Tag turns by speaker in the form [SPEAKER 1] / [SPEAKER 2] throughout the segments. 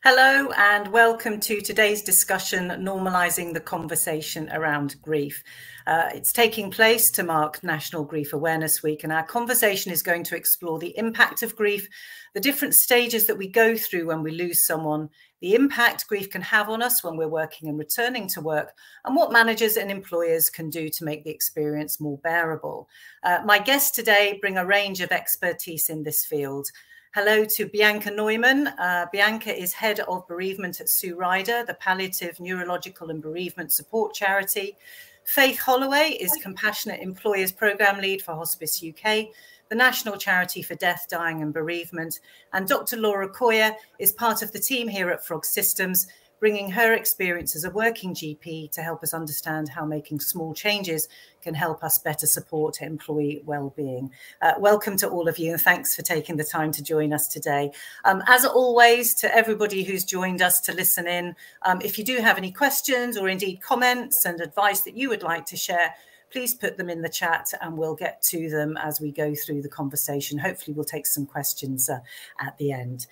[SPEAKER 1] Hello and welcome to today's discussion, Normalising the Conversation Around Grief. It's taking place to mark National Grief Awareness Week, and our conversation is going to explore the impact of grief, the different stages that we go through when we lose someone, the impact grief can have on us when we're working and returning to work, and what managers and employers can do to make the experience more bearable. My guests today bring a range of expertise in this field. Hello to Bianca Neumann. Bianca is Head of Bereavement at Sue Ryder, the Palliative, Neurological and Bereavement Support Charity. Faith Holloway is Compassionate Employers Programme Lead for Hospice UK, the National Charity for Death, Dying and Bereavement. And Dr Laura Coia is part of the team here at Frog Systems, bringing her experience as a working GP to help us understand how making small changes can help us better support employee well-being. Welcome to all of you and thanks for taking the time to join us today. As always, to everybody who's joined us to listen in, if you do have any questions or indeed comments and advice that you would like to share, please put them in the chat and we'll get to them as we go through the conversation. Hopefully we'll take some questions at the end.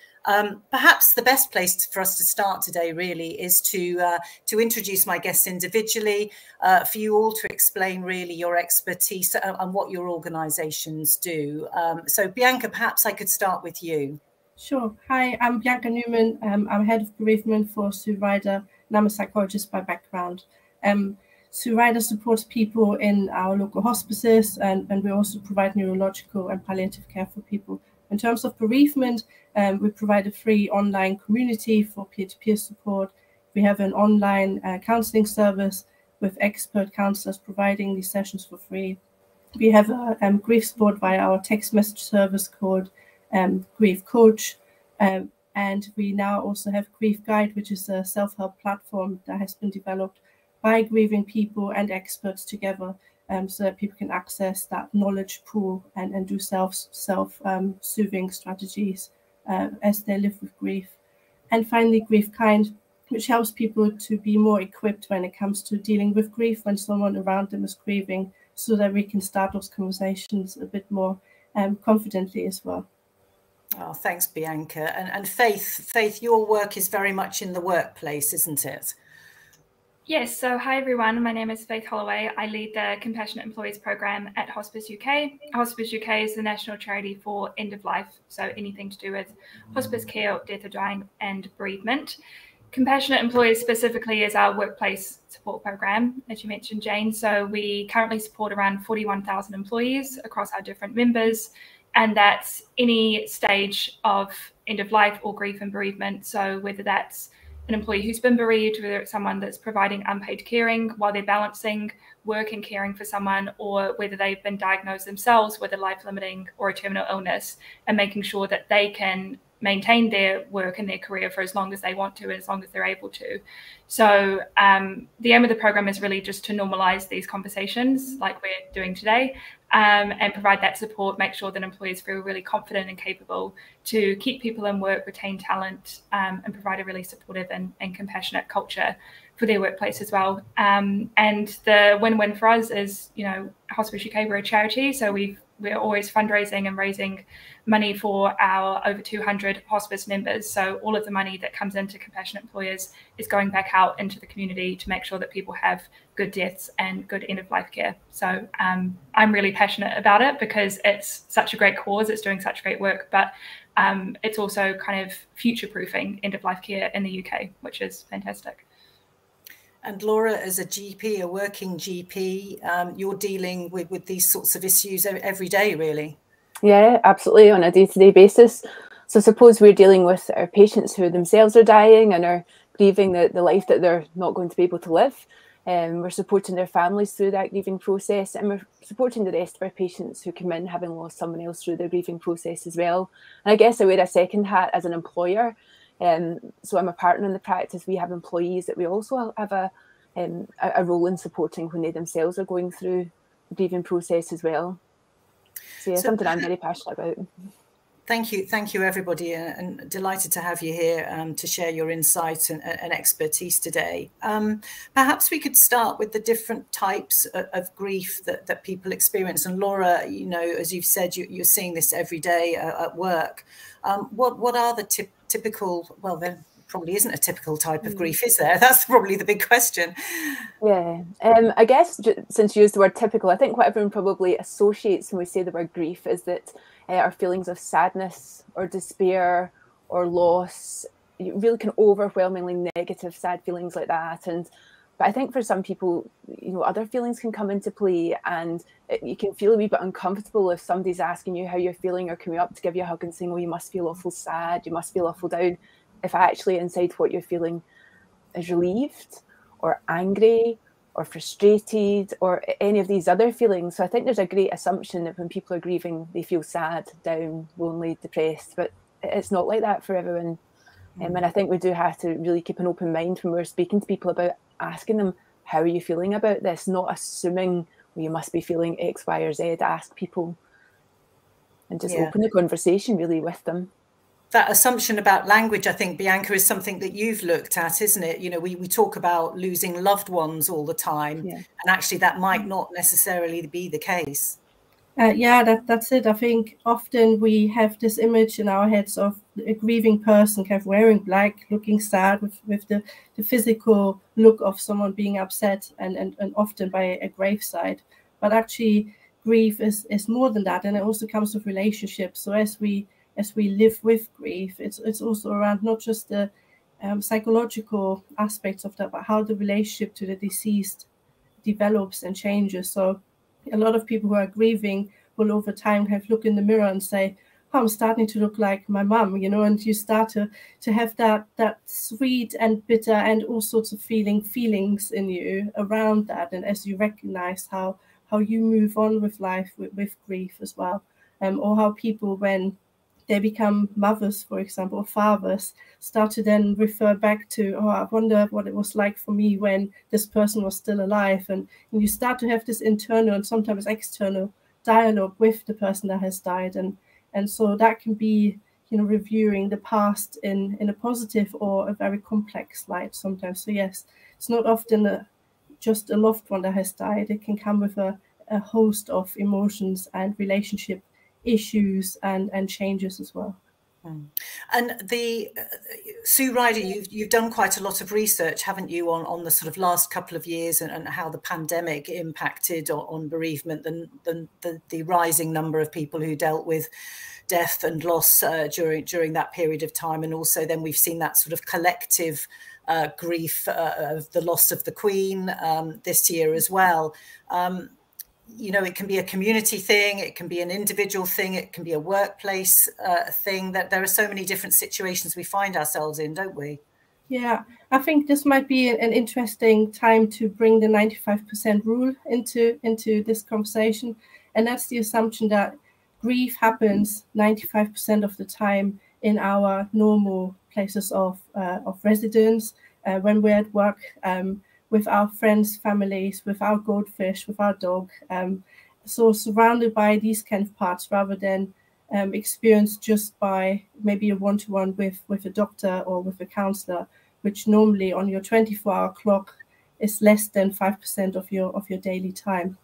[SPEAKER 1] Perhaps the best place for us to start today really is to introduce my guests individually, for you all to explain really your expertise and what your organisations do. So Bianca, perhaps I could start with you.
[SPEAKER 2] Sure. Hi, I'm Bianca Neumann. I'm Head of Bereavement for Sue Ryder and I'm a psychologist by background. Sue Ryder supports people in our local hospices and we also provide neurological and palliative care for people. In terms of bereavement, we provide a free online community for peer-to-peer support. We have an online counselling service with expert counsellors providing these sessions for free. We have a grief support via our text message service called Grief Coach. And we now also have Grief Guide, which is a self-help platform that has been developed by grieving people and experts together, so that people can access that knowledge pool and do self-soothing strategies as they live with grief. And finally, Grief Kind, which helps people to be more equipped when it comes to dealing with grief when someone around them is grieving, so that we can start those conversations a bit more confidently as well.
[SPEAKER 1] Oh, thanks, Bianca. And Faith, your work is very much in the workplace, isn't it?
[SPEAKER 3] Yes, so hi everyone, my name is Faith Holloway. I lead the Compassionate Employees Programme at Hospice UK. Hospice UK is the national charity for end of life, so anything to do with hospice care, death or dying and bereavement. Compassionate Employees specifically is our workplace support programme, as you mentioned, Jane. So we currently support around 41,000 employees across our different members, and that's any stage of end of life or grief and bereavement. So whether that's an employee who's been bereaved, whether it's someone that's providing unpaid caring while they're balancing work and caring for someone, or whether they've been diagnosed themselves with a life-limiting or a terminal illness, and making sure that they can maintain their work and their career for as long as they want to and as long as they're able to. So the aim of the program is really just to normalise these conversations like we're doing today, and provide that support, make sure that employers feel really confident and capable to keep people in work, retain talent, and provide a really supportive and compassionate culture for their workplace as well. And the win-win for us is, you know, Hospice UK, we're a charity, so we're always fundraising and raising money for our over 200 hospice members. So all of the money that comes into Compassionate Employers is going back out into the community to make sure that people have good deaths and good end-of-life care. So I'm really passionate about it because it's such a great cause, it's doing such great work, but it's also kind of future-proofing end-of-life care in the UK, which is fantastic.
[SPEAKER 1] And Laura, as a GP, a working GP, you're dealing with these sorts of issues every day, really.
[SPEAKER 4] Yeah, absolutely, on a day-to-day basis. So suppose we're dealing with our patients who themselves are dying and are grieving the life that they're not going to be able to live. We're supporting their families through that grieving process, and we're supporting the rest of our patients who come in having lost someone else through their grieving process as well. And I guess I wear a second hat as an employer. So I'm a partner in the practice. We have employees that we also have a role in supporting when they themselves are going through the grieving process as well. So yeah, something I'm very passionate about.
[SPEAKER 1] Thank you, everybody, and delighted to have you here to share your insight and expertise today. Perhaps we could start with the different types of grief that people experience. And Laura, you know, as you've said, you're seeing this every day at work. What are the typical, well, probably isn't a typical type of grief, is there? That's probably the big question.
[SPEAKER 4] Yeah, I guess since you used the word typical, I think what everyone probably associates when we say the word grief is that our feelings of sadness or despair or loss, really kind of overwhelmingly negative, sad feelings like that. But I think for some people, you know, other feelings can come into play, and you can feel a wee bit uncomfortable if somebody's asking you how you're feeling or coming up to give you a hug and saying, "Oh, you must feel awful sad, you must feel awful down," if actually inside what you're feeling is relieved or angry or frustrated or any of these other feelings. So I think there's a great assumption that when people are grieving, they feel sad, down, lonely, depressed, but it's not like that for everyone. And I think we do have to really keep an open mind when we're speaking to people about asking them, how are you feeling about this? Not assuming, well, you must be feeling X, Y, or Z. Ask people and just open the conversation really with them.
[SPEAKER 1] That assumption about language, I think, Bianca, is something that you've looked at, isn't it? You know, we talk about losing loved ones all the time, and actually that might not necessarily be the case.
[SPEAKER 2] That's it. I think often we have this image in our heads of a grieving person kind of wearing black, looking sad, with the physical look of someone being upset and often by a graveside. But actually, grief is more than that, and it also comes with relationships. So as we live with grief, it's also around not just the psychological aspects of that, but how the relationship to the deceased develops and changes. So a lot of people who are grieving will over time have look in the mirror and say, oh, I'm starting to look like my mum, you know, and you start to have that sweet and bitter and all sorts of feelings in you around that. And as you recognize how you move on with life with grief as well, or how people, when they become mothers, for example, or fathers, start to then refer back to, oh, I wonder what it was like for me when this person was still alive. And you start to have this internal and sometimes external dialogue with the person that has died. And so that can be, you know, reviewing the past in a positive or a very complex light sometimes. So yes, it's not often just a loved one that has died. It can come with a host of emotions and relationship issues and changes as well.
[SPEAKER 1] And the Sue Ryder, you've done quite a lot of research, haven't you, on the sort of last couple of years and how the pandemic impacted on bereavement and the rising number of people who dealt with death and loss during that period of time. And also then we've seen that sort of collective grief of the loss of the Queen this year as well. You know, it can be a community thing, it can be an individual thing, it can be a workplace thing. That there are so many different situations we find ourselves in, don't we?
[SPEAKER 2] Yeah, I think this might be an interesting time to bring the 95% rule into this conversation. And that's the assumption that grief happens 95% of the time in our normal places of residence, when we're at work, with our friends, families, with our goldfish, with our dog. So surrounded by these kind of parts rather than experienced just by maybe a one-to-one with a doctor or with a counselor, which normally on your 24-hour clock is less than 5% of your daily time.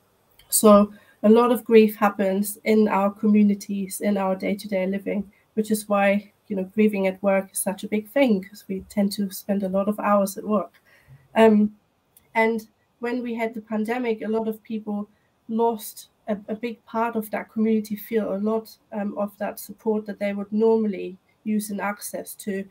[SPEAKER 2] So a lot of grief happens in our communities, in our day-to-day living, which is why, you know, grieving at work is such a big thing, because we tend to spend a lot of hours at work. And when we had the pandemic, a lot of people lost a big part of that community feel, a lot of that support that they would normally use and access to,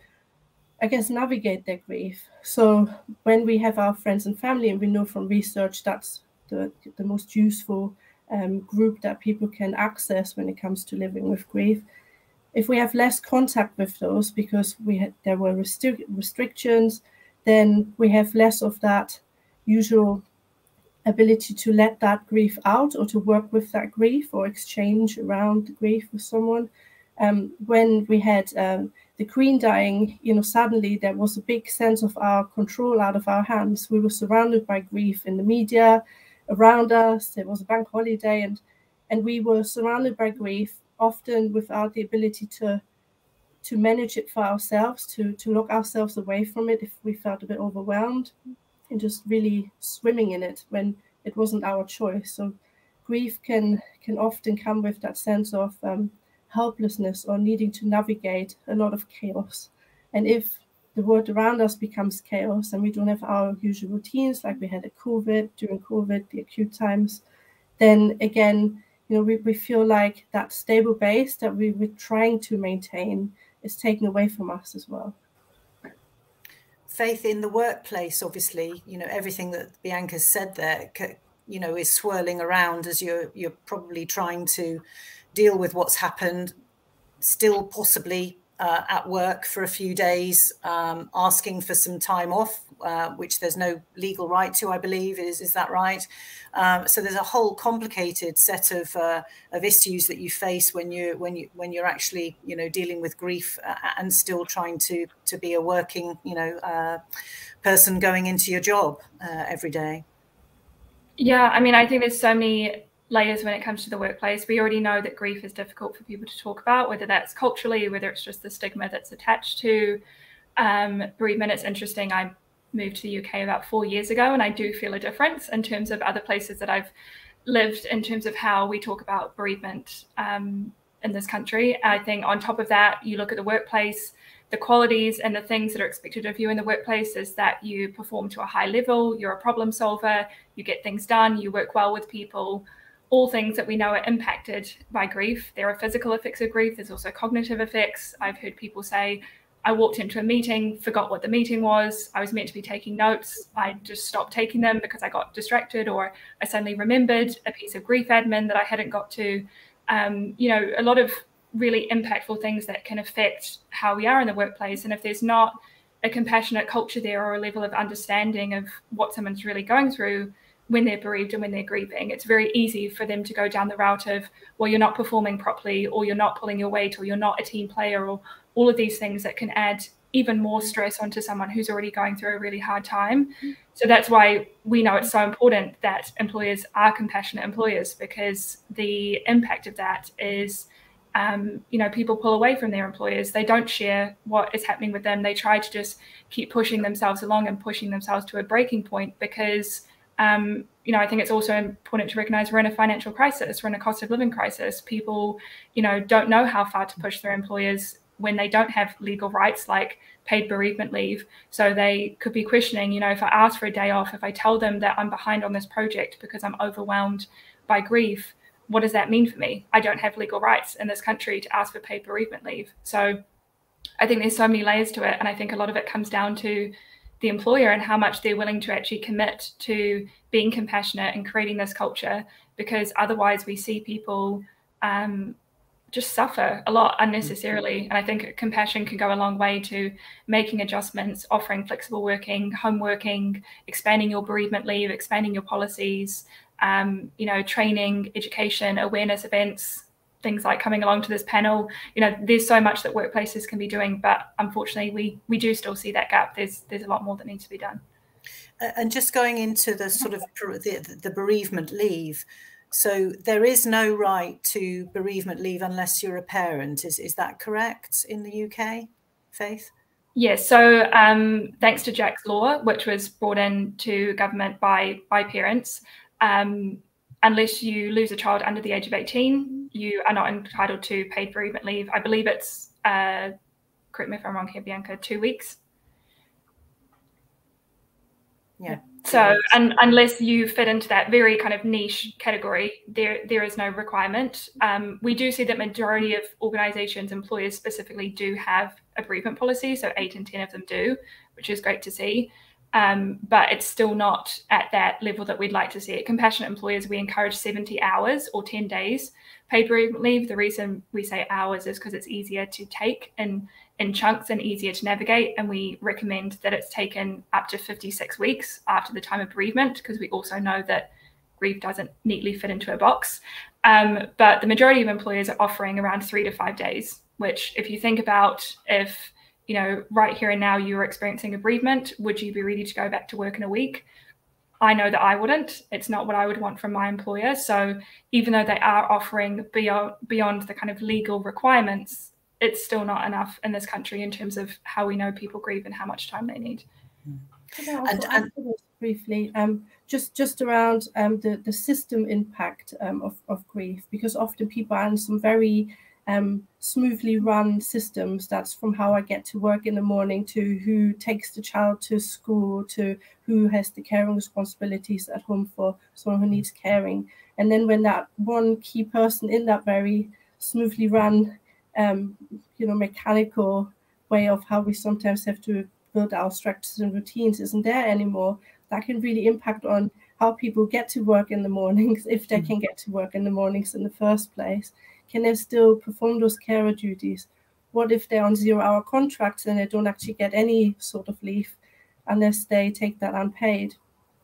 [SPEAKER 2] I guess, navigate their grief. So when we have our friends and family, and we know from research that's the most useful group that people can access when it comes to living with grief. If we have less contact with those because there were restrictions, then we have less of that usual ability to let that grief out or to work with that grief or exchange around the grief with someone. When we had the Queen dying, you know, suddenly there was a big sense of our control out of our hands. We were surrounded by grief in the media around us. There was a bank holiday, and we were surrounded by grief, often without the ability to manage it for ourselves, to lock ourselves away from it if we felt a bit overwhelmed, and just really swimming in it when it wasn't our choice. So grief can often come with that sense of helplessness or needing to navigate a lot of chaos. And if the world around us becomes chaos and we don't have our usual routines like we had at during COVID, the acute times, then again, we feel like that stable base that we were trying to maintain is taken away from us as well.
[SPEAKER 1] Faith, in the workplace, obviously, everything that Bianca said there, is swirling around as you're probably trying to deal with what's happened, still possibly at work for a few days, asking for some time off, which there's no legal right to, I believe. Is that right? So there's a whole complicated set of issues that you face when you're actually dealing with grief and still trying to be a working person going into your job every day.
[SPEAKER 3] Yeah, I mean, I think there's so many layers when it comes to the workplace. We already know that grief is difficult for people to talk about, whether that's culturally, whether it's just the stigma that's attached to bereavement. It's interesting. I moved to the UK about 4 years ago, and I do feel a difference in terms of other places that I've lived in terms of how we talk about bereavement in this country. I think on top of that, you look at the workplace, the qualities and the things that are expected of you in the workplace is that you perform to a high level, you're a problem solver, you get things done, you work well with people, all things that we know are impacted by grief. There are physical effects of grief. There's also cognitive effects. I've heard people say, I walked into a meeting, forgot what the meeting was. I was meant to be taking notes. I just stopped taking them because I got distracted, or I suddenly remembered a piece of grief admin that I hadn't got to. A lot of really impactful things that can affect how we are in the workplace. And if there's not a compassionate culture there or a level of understanding of what someone's really going through when they're bereaved and when they're grieving, it's very easy for them to go down the route of, well, you're not performing properly, or you're not pulling your weight, or you're not a team player, or all of these things that can add even more stress onto someone who's already going through a really hard time. So that's why we know it's so important that employers are compassionate employers, because the impact of that is people pull away from their employers. They don't share what is happening with them. They try to just keep pushing themselves along and pushing themselves to a breaking point because, I think it's also important to recognize we're in a financial crisis. We're in a cost of living crisis. People, don't know how far to push their employers when they don't have legal rights like paid bereavement leave. So they could be questioning, if I ask for a day off, if I tell them that I'm behind on this project because I'm overwhelmed by grief, what does that mean for me? I don't have legal rights in this country to ask for paid bereavement leave. So I think there's so many layers to it. And I think a lot of it comes down to the employer and how much they're willing to actually commit to being compassionate and creating this culture, because otherwise we see people just suffer a lot unnecessarily. And I think compassion can go a long way to making adjustments, offering flexible working, home working, expanding your bereavement leave, expanding your policies, training, education, awareness events, things like coming along to this panel. There's so much that workplaces can be doing, but unfortunately we do still see that gap. There's a lot more that needs to be done.
[SPEAKER 1] And just going into the sort of the bereavement leave, so there is no right to bereavement leave unless you're a parent. Is that correct in the UK, Faith?
[SPEAKER 3] Yes. So thanks to Jack's Law, which was brought in to government by parents, unless you lose a child under the age of 18, you are not entitled to paid bereavement leave. I believe it's, correct me if I'm wrong here, Bianca, 2 weeks.
[SPEAKER 1] Yeah.
[SPEAKER 3] So unless you fit into that very kind of niche category, there is no requirement. We do see that majority of organisations, employers specifically, do have a bereavement policy. So 8 in 10 of them do, which is great to see. But it's still not at that level that we'd like to see it. Compassionate employers, we encourage 70 hours or 10 days paid bereavement leave. The reason we say hours is because it's easier to take in chunks and easier to navigate. And we recommend that it's taken up to 56 weeks after the time of bereavement, because we also know that grief doesn't neatly fit into a box. But the majority of employers are offering around 3 to 5 days, which if you think about, if right here and now you're experiencing a bereavement, would you be ready to go back to work in a week? I know that I wouldn't. It's not what I would want from my employer. So even though they are offering beyond the kind of legal requirements, it's still not enough in this country in terms of how we know people grieve and how much time they need.
[SPEAKER 2] Can I also add to this briefly, just around the system impact of grief, because often people are in some very smoothly run systems. That's from how I get to work in the morning to who takes the child to school to who has the caring responsibilities at home for someone who needs caring. And then when that one key person in that very smoothly run, mechanical way of how we sometimes have to build our structures and routines isn't there anymore, that can really impact on how people get to work in the mornings, if they can get to work in the mornings in the first place. Can they still perform those carer duties? What if they're on 0-hour contracts and they don't actually get any sort of leave unless they take that unpaid?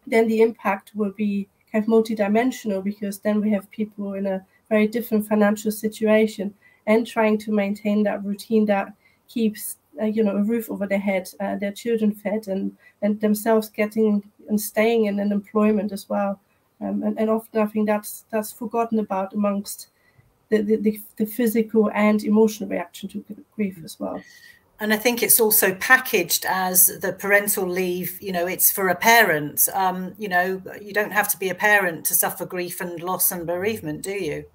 [SPEAKER 2] Then the impact will be kind of multidimensional, because then we have people in a very different financial situation and trying to maintain that routine that keeps a roof over their head, their children fed, and themselves getting and staying in an employment as well. And often I think that's forgotten about amongst the physical and emotional reaction to grief as well.
[SPEAKER 1] And I think it's also packaged as the parental leave, it's for a parent. You don't have to be a parent to suffer grief and loss and bereavement, do you?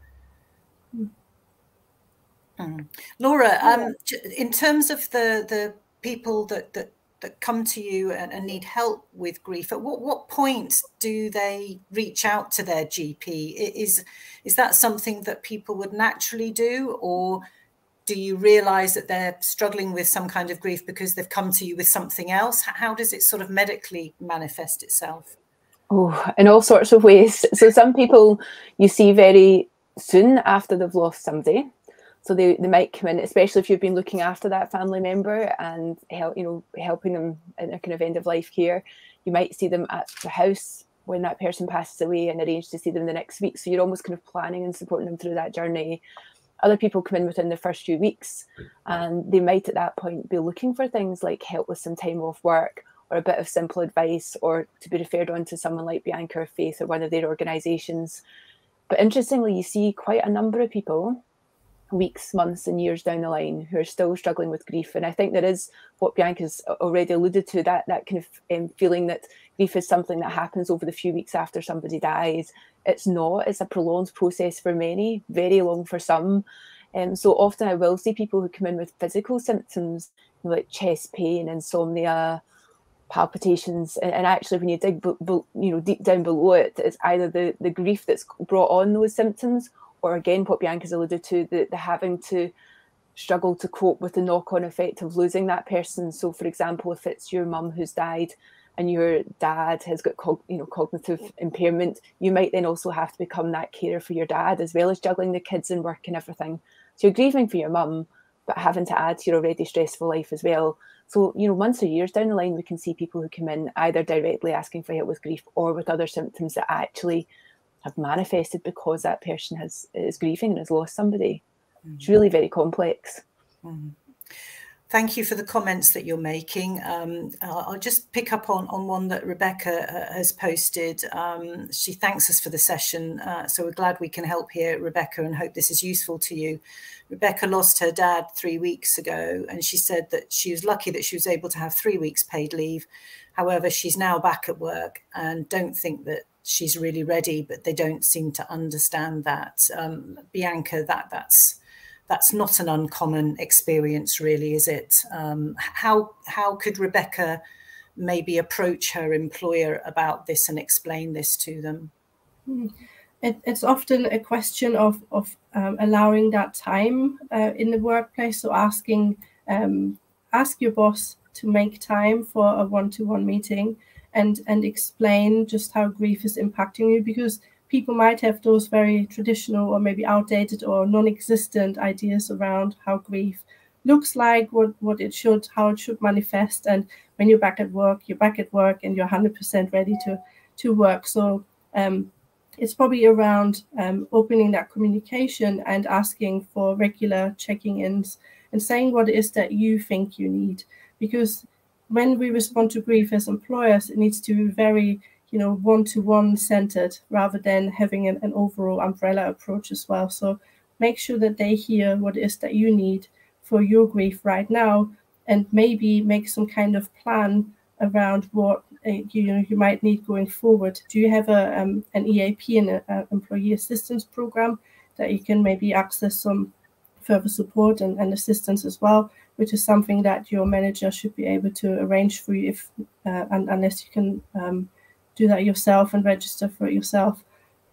[SPEAKER 1] Laura, in terms of the people that come to you and need help with grief, at what point do they reach out to their GP? Is that something that people would naturally do, or do you realise that they're struggling with some kind of grief because they've come to you with something else? How does it sort of medically manifest itself?
[SPEAKER 4] Oh, in all sorts of ways. So some people you see very soon after they've lost somebody. So they might come in, especially if you've been looking after that family member and helping them in a kind of end of life care. You might see them at the house when that person passes away and arrange to see them the next week. So you're almost kind of planning and supporting them through that journey. Other people come in within the first few weeks, and they might at that point be looking for things like help with some time off work, or a bit of simple advice, or to be referred on to someone like Bianca or Faith or one of their organisations. But interestingly, you see quite a number of people weeks, months and years down the line who are still struggling with grief. And I think there is what Bianca's already alluded to, that kind of feeling that grief is something that happens over the few weeks after somebody dies. It's not. It's a prolonged process for many, very long for some. So often I will see people who come in with physical symptoms like chest pain, insomnia, palpitations, and actually when you dig deep down below it, it's either the grief that's brought on those symptoms, or again, what Bianca's alluded to, the having to struggle to cope with the knock-on effect of losing that person. So, for example, if it's your mum who's died and your dad has got cognitive impairment, you might then also have to become that carer for your dad, as well as juggling the kids and work and everything. So you're grieving for your mum, but having to add to your already stressful life as well. So, months or years down the line, we can see people who come in either directly asking for help with grief or with other symptoms that actually have manifested because that person is grieving and has lost somebody. It's really very complex.
[SPEAKER 1] Thank you for the comments that you're making. I'll just pick up on one that Rebecca has posted. She thanks us for the session. So we're glad we can help here, Rebecca, and hope this is useful to you. Rebecca lost her dad 3 weeks ago, and she said that she was lucky that she was able to have 3 weeks paid leave. However, she's now back at work and don't think that she's really ready, but they don't seem to understand that. Bianca, that's not an uncommon experience, really, is it? How could Rebecca maybe approach her employer about this and explain this to them?
[SPEAKER 2] It's often a question of allowing that time in the workplace. So ask your boss to make time for a one-to-one meeting and explain just how grief is impacting you, because people might have those very traditional or maybe outdated or non-existent ideas around how grief looks like, how it should manifest. And when you're back at work and you're 100% ready to work. So it's probably around opening that communication and asking for regular checking-ins and saying what it is that you think you need. Because when we respond to grief as employers, it needs to be very one-to-one centered rather than having an overall umbrella approach as well. So make sure that they hear what it is that you need for your grief right now, and maybe make some kind of plan around what you might need going forward. Do you have an EAP and an employee assistance program that you can maybe access some further support and assistance as well, which is something that your manager should be able to arrange for you if unless you can do that yourself and register for it yourself.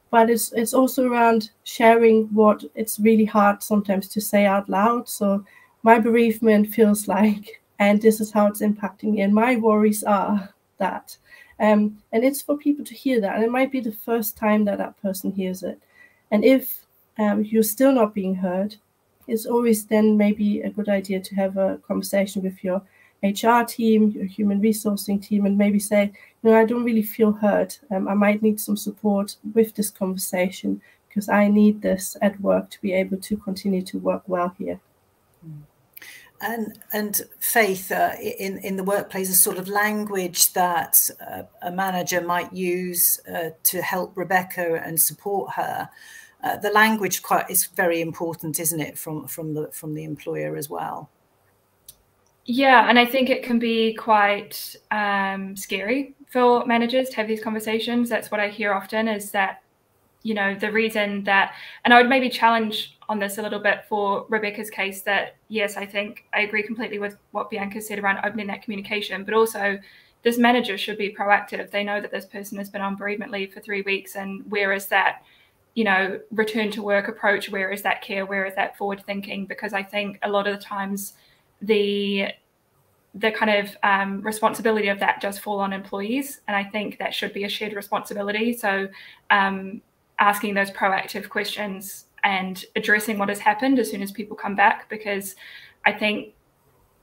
[SPEAKER 2] But it's also around sharing what it's really hard sometimes to say out loud. So my bereavement feels like, and this is how it's impacting me, and my worries are that. And it's for people to hear that, and it might be the first time that that person hears it. And if you're still not being heard, it's always then maybe a good idea to have a conversation with your HR team, your human resourcing team, and maybe say, I don't really feel heard. I might need some support with this conversation because I need this at work to be able to continue to work well here.
[SPEAKER 1] And Faith, in the workplace, a sort of language that a manager might use to help Rebecca and support her. The language is very important, isn't it, from the employer as well?
[SPEAKER 3] Yeah, and I think it can be quite scary for managers to have these conversations. That's what I hear often, is that, the reason that, and I would maybe challenge on this a little bit for Rebecca's case, that yes, I think I agree completely with what Bianca said around opening that communication, but also this manager should be proactive. They know that this person has been on bereavement leave for 3 weeks, and where is that, return to work approach? Where is that care? Where is that forward thinking? Because I think a lot of the times the kind of responsibility of that does fall on employees, and I think that should be a shared responsibility. So asking those proactive questions and addressing what has happened as soon as people come back, because I think,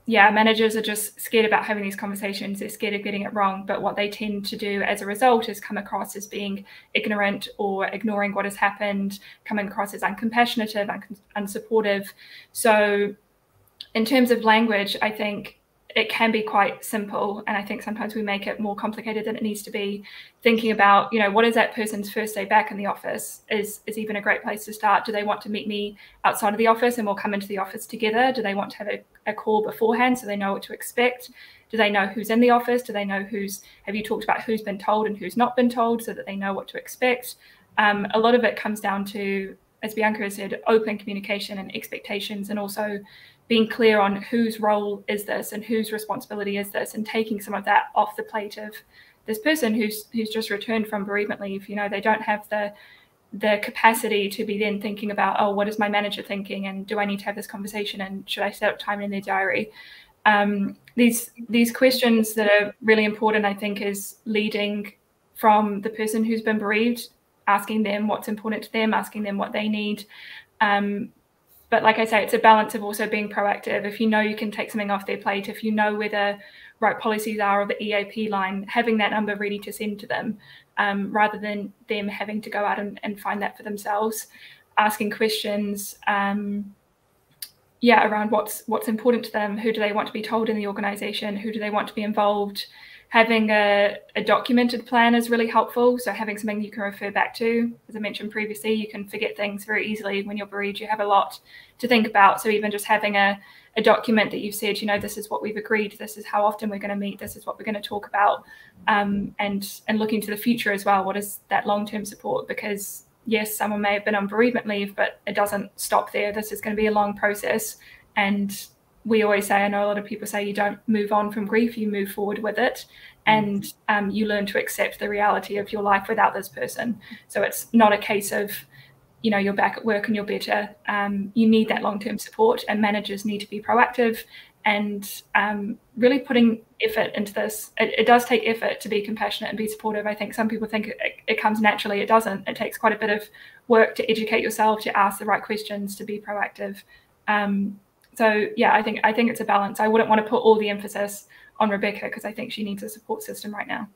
[SPEAKER 3] managers are just scared about having these conversations. They're scared of getting it wrong, but what they tend to do as a result is come across as being ignorant or ignoring what has happened, coming across as uncompassionate, unsupportive. So in terms of language, I think it can be quite simple, and I think sometimes we make it more complicated than it needs to be. Thinking about, what is that person's first day back in the office is even a great place to start. Do they want to meet me outside of the office and we'll come into the office together? Do they want to have a call beforehand so they know what to expect? Do they know who's in the office? Do they know have you talked about who's been told and who's not been told so that they know what to expect? A lot of it comes down to, as Bianca has said, open communication and expectations, and also being clear on whose role is this and whose responsibility is this, and taking some of that off the plate of this person who's just returned from bereavement leave. They don't have the capacity to be then thinking about, oh, what is my manager thinking, and do I need to have this conversation, and should I set up time in their diary? These questions that are really important, I think, is leading from the person who's been bereaved, asking them what's important to them, asking them what they need. But like I say, it's a balance of also being proactive. If you know you can take something off their plate, if you know where the right policies are or the EAP line, having that number ready to send to them, rather than them having to go out and find that for themselves. Asking questions, around what's important to them, who do they want to be told in the organisation, who do they want to be involved. Having a documented plan is really helpful. So having something you can refer back to. As I mentioned previously, you can forget things very easily when you're bereaved. You have a lot to think about. So even just having a document that you've said, this is what we've agreed, this is how often we're going to meet, this is what we're going to talk about, and looking to the future as well. What is that long-term support? Because yes, someone may have been on bereavement leave, but it doesn't stop there. This is going to be a long process, and we always say, I know a lot of people say, you don't move on from grief, you move forward with it, and you learn to accept the reality of your life without this person. So it's not a case of, you're back at work and you're better. You need that long-term support, and managers need to be proactive and really putting effort into this. It does take effort to be compassionate and be supportive. I think some people think it comes naturally. It doesn't. It takes quite a bit of work to educate yourself, to ask the right questions, to be proactive. So yeah, I think it's a balance. I wouldn't want to put all the emphasis on Rebecca because I think she needs a support system right now.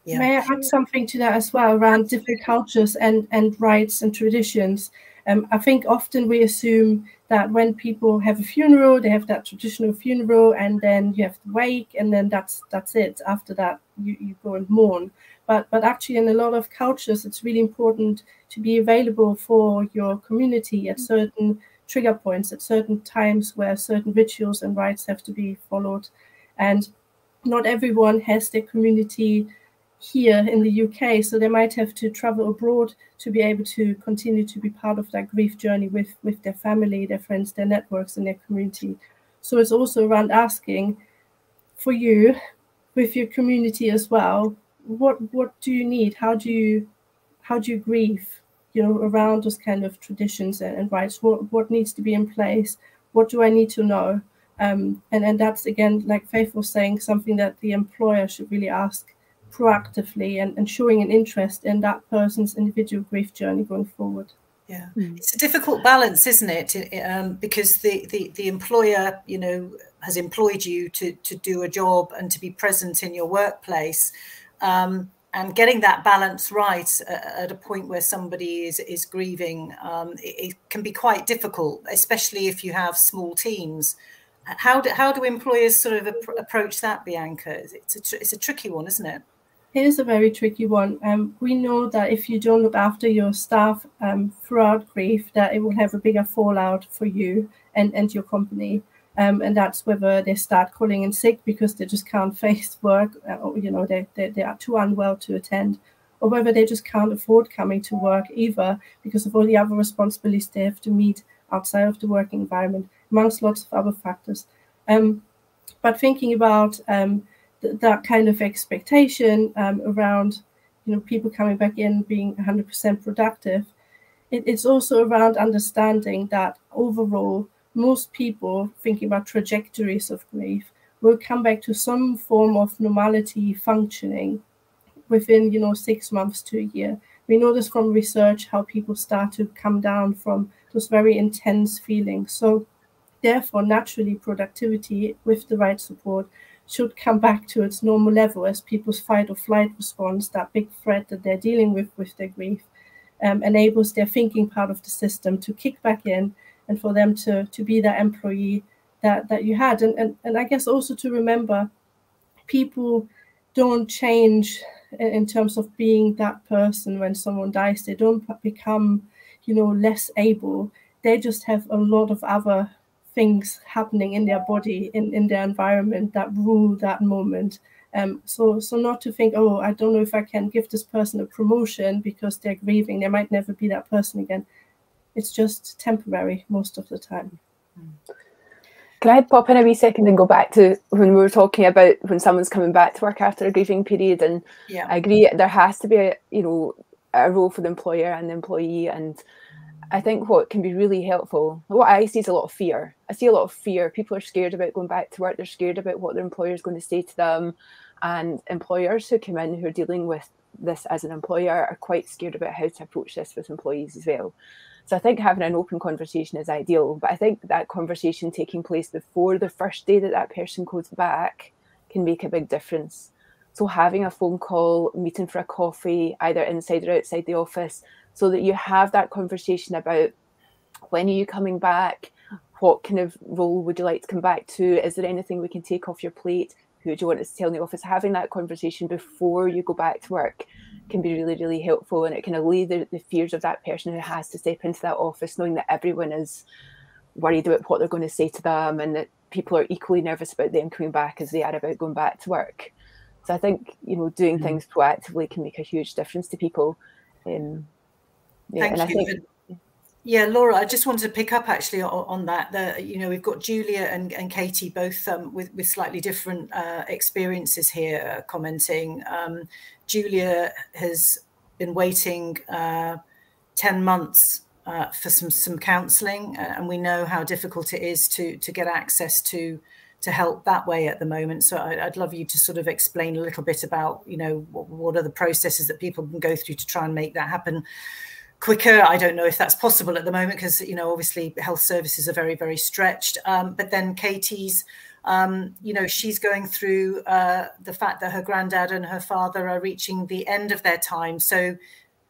[SPEAKER 2] Yeah. May I add something to that as well around different cultures and rites and traditions? I think often we assume that when people have a funeral, they have that traditional funeral, and then you have the wake, and then that's it. After that, you go and mourn. But actually, in a lot of cultures, it's really important to be available for your community at certain trigger points, at certain times where certain rituals and rites have to be followed. And not everyone has their community here in the UK, so they might have to travel abroad to be able to continue to be part of that grief journey with their family, their friends, their networks, and their community. So it's also around asking for you, with your community as well, what do you need? How do you grieve, you know, around those kind of traditions and rights? What needs to be in place? What do I need to know? And that's, again, like Faith was saying, something that the employer should really ask proactively and showing an interest in that person's individual grief journey going forward.
[SPEAKER 1] Yeah, it's a difficult balance, isn't it? Because the employer, you know, has employed you to do a job and to be present in your workplace, and getting that balance right at a point where somebody is grieving, it can be quite difficult, especially if you have small teams. How do employers sort of approach that, Bianca? It's a tricky one, isn't it?
[SPEAKER 2] It is a very tricky one. We know that if you don't look after your staff throughout grief, that it will have a bigger fallout for you and your company. And that's whether they start calling in sick because they just can't face work, or, you know, they are too unwell to attend, or whether they just can't afford coming to work either because of all the other responsibilities they have to meet outside of the working environment, amongst lots of other factors. But thinking about that kind of expectation around, you know, people coming back in being 100% productive, it's also around understanding that overall, most people thinking about trajectories of grief will come back to some form of normality functioning within, you know, 6 months to a year. We know this from research, how people start to come down from those very intense feelings. So therefore, naturally, productivity with the right support should come back to its normal level as people's fight or flight response, that big threat that they're dealing with their grief, enables their thinking part of the system to kick back in and for them to be that employee that you had. And I guess also to remember, people don't change in terms of being that person when someone dies. They don't become, you know, less able. They just have a lot of other things happening in their body, in their environment, that rule that moment. So not to think, oh, I don't know if I can give this person a promotion because they're grieving. They might never be that person again. It's just temporary most of the time.
[SPEAKER 4] Can I pop in a wee second and go back to when we were talking about when someone's coming back to work after a grieving period? And yeah, I agree, there has to be a role for the employer and the employee. And I think what can be really helpful, what I see is a lot of fear. I see a lot of fear. People are scared about going back to work. They're scared about what their employer is going to say to them. And employers who come in who are dealing with this as an employer are quite scared about how to approach this with employees as well. So I think having an open conversation is ideal, but I think that conversation taking place before the first day that that person goes back can make a big difference. So having a phone call, meeting for a coffee, either inside or outside the office, so that you have that conversation about when are you coming back? What kind of role would you like to come back to? Is there anything we can take off your plate? Who do you want us to tell in the office? Having that conversation before you go back to work can be really, really helpful, and it can allay the fears of that person who has to step into that office knowing that everyone is worried about what they're going to say to them, and that people are equally nervous about them coming back as they are about going back to work. So I think, doing things proactively can make a huge difference to people.
[SPEAKER 1] Thank you. Yeah, Laura, I just wanted to pick up actually on that. We've got Julia and Katie both with slightly different experiences here commenting. Julia has been waiting 10 months for some counselling, and we know how difficult it is to get access to help that way at the moment. So I'd love you to sort of explain a little bit about, what are the processes that people can go through to try and make that happen quicker. I don't know if that's possible at the moment because, obviously health services are very, very stretched. But then Katie's, she's going through the fact that her granddad and her father are reaching the end of their time. So